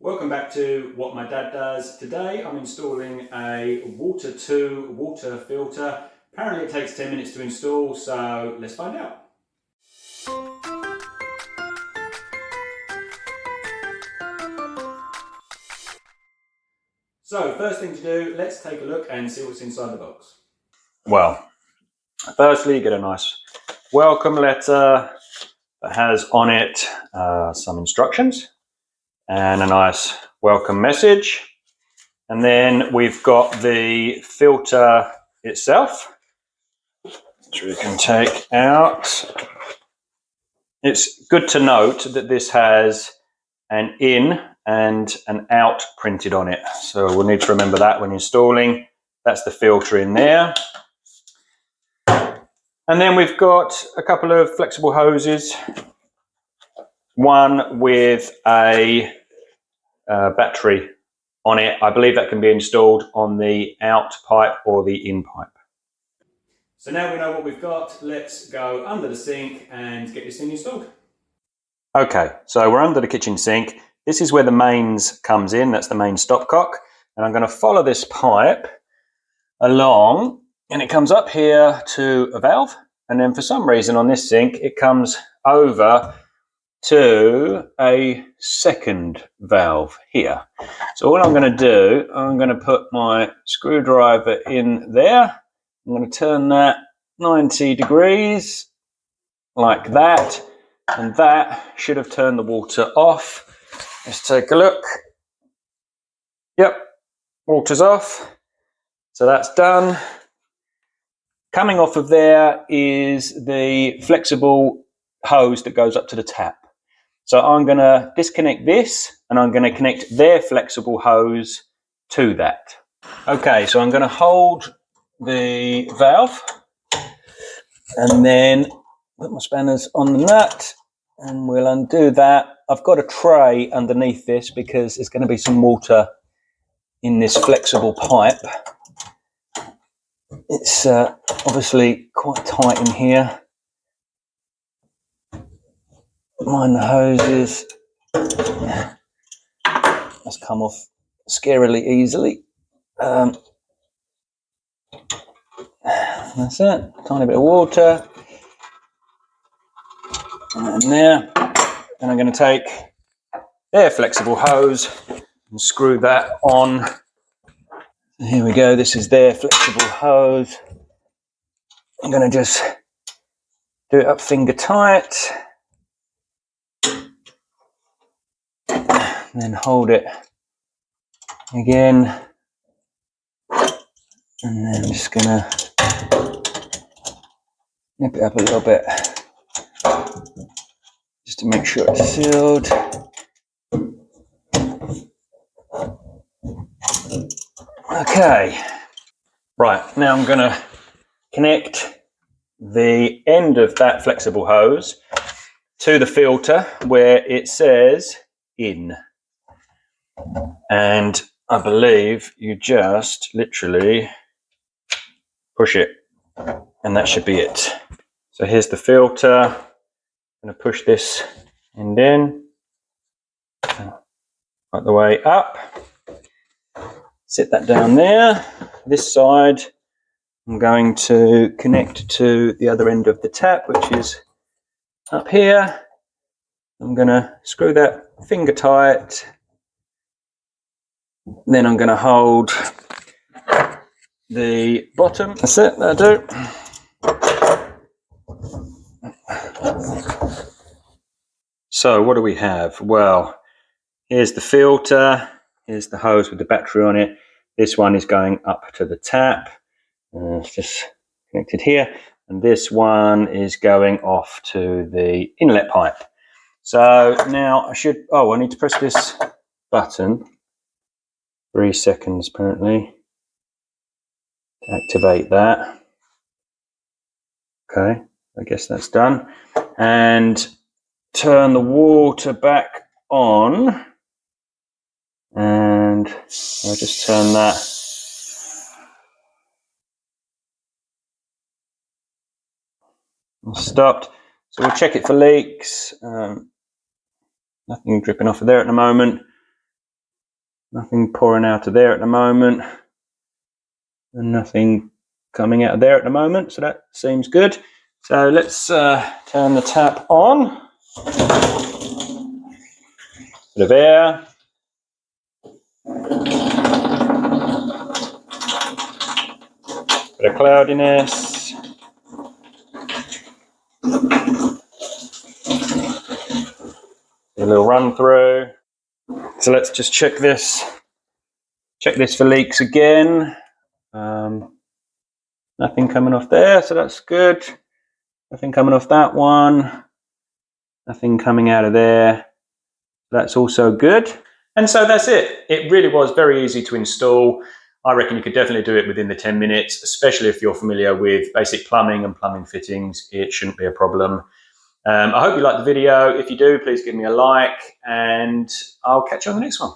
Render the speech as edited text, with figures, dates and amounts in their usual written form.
Welcome back to What My Dad Does. Today I'm installing a Water2 water filter. Apparently it takes 10 minutes to install, so let's find out. So first thing to do, let's take a look and see what's inside the box. Well, firstly you get a nice welcome letter that has on it some instructions and a nice welcome message. And then we've got the filter itself, which we can take out. It's good to note that this has an in and an out printed on it. So we'll need to remember that when installing. That's the filter in there. And then we've got a couple of flexible hoses. One with a battery on it. I believe that can be installed on the out pipe or the in pipe. So now we know what we've got, let's go under the sink and get this thing installed. Okay, so we're under the kitchen sink. This is where the mains comes in, that's the main stopcock. And I'm going to follow this pipe along and it comes up here to a valve. And then for some reason on this sink, it comes over to a second valve here. So all I'm going to do, I'm going to put my screwdriver in there. I'm going to turn that 90 degrees like that, and that should have turned the water off. Let's take a look. Yep, water's off. So that's done. Coming off of there is the flexible hose that goes up to the tap. So I'm going to disconnect this and I'm going to connect their flexible hose to that. Okay, so I'm going to hold the valve and then put my spanners on the nut and we'll undo that. I've got a tray underneath this because there's going to be some water in this flexible pipe. It's obviously quite tight in here. Mind the hoses. That's come off scarily easily. That's it. Tiny bit of water. And there. And I'm going to take their flexible hose and screw that on. Here we go. This is their flexible hose. I'm going to just do it up finger tight. And then hold it again, and then I'm just gonna nip it up a little bit just to make sure it's sealed. Okay, right, now I'm gonna connect the end of that flexible hose to the filter where it says in. And I believe you just literally push it and that should be it. So here's the filter. I'm going to push this end in, right the way up. Sit that down there. This side I'm going to connect to the other end of the tap, which is up here. I'm going to screw that finger tight. Then I'm going to hold the bottom. That's it, that'll do. So what do we have? Well, here's the filter. Here's the hose with the battery on it. This one is going up to the tap. It's just connected here. And this one is going off to the inlet pipe. So now I need to press this button. 3 seconds apparently to activate that. Okay, I guess that's done. And turn the water back on. And I'll just turn that. Stopped. So we'll check it for leaks. Nothing dripping off of there at the moment. Nothing pouring out of there at the moment, and nothing coming out of there at the moment, so that seems good. So let's turn the tap on. Bit of air. Bit of cloudiness. A little run through. So let's just check this. Check this for leaks again. Nothing coming off there, so that's good. Nothing coming off that one. Nothing coming out of there. That's also good. And so that's it. It really was very easy to install. I reckon you could definitely do it within the 10 minutes, especially if you're familiar with basic plumbing and plumbing fittings. It shouldn't be a problem. I hope you liked the video. If you do, please give me a like, and I'll catch you on the next one.